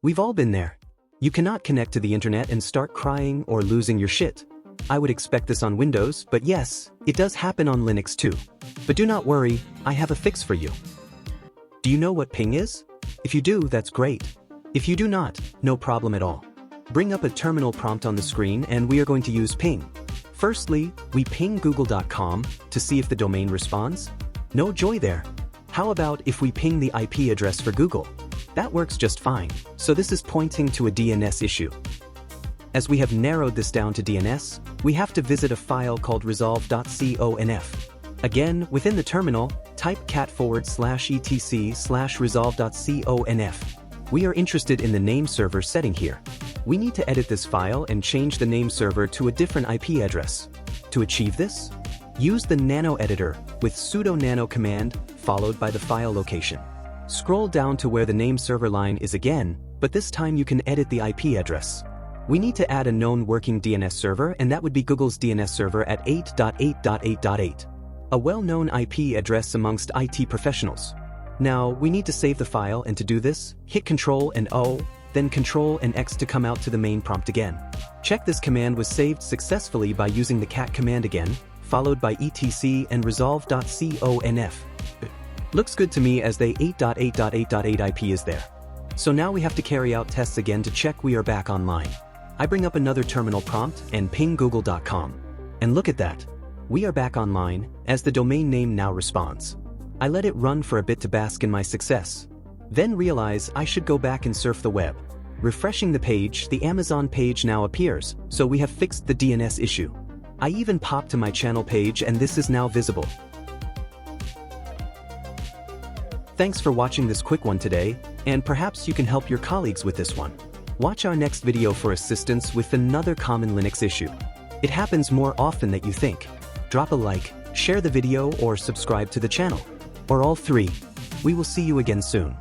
We've all been there. You cannot connect to the internet and start crying or losing your shit. I would expect this on Windows, but yes, it does happen on Linux too. But do not worry, I have a fix for you. Do you know what ping is? If you do, that's great. If you do not, no problem at all. Bring up a terminal prompt on the screen and we are going to use ping. Firstly, we ping google.com to see if the domain responds. No joy there. How about if we ping the IP address for Google? That works just fine, so this is pointing to a DNS issue. As we have narrowed this down to DNS, we have to visit a file called resolv.conf. Again, within the terminal, type cat/etc/resolv.conf. We are interested in the name server setting here. We need to edit this file and change the name server to a different IP address. To achieve this, use the nano editor with sudo nano command followed by the file location. Scroll down to where the name server line is again, but this time you can edit the IP address. We need to add a known working DNS server, and that would be Google's DNS server at 8.8.8.8. A well-known IP address amongst IT professionals. Now, we need to save the file, and to do this, hit Ctrl and O, then Ctrl and X to come out to the main prompt again. Check this command was saved successfully by using the cat command again, followed by etc and resolv.conf. Looks good to me as the 8.8.8.8 IP is there. So now we have to carry out tests again to check we are back online. I bring up another terminal prompt and ping google.com. And look at that. We are back online, as the domain name now responds. I let it run for a bit to bask in my success. Then realize I should go back and surf the web. Refreshing the page, the Amazon page now appears, so we have fixed the DNS issue. I even popped to my channel page and this is now visible. Thanks for watching this quick one today, and perhaps you can help your colleagues with this one. Watch our next video for assistance with another common Linux issue. It happens more often than you think. Drop a like, share the video or subscribe to the channel. Or all three. We will see you again soon.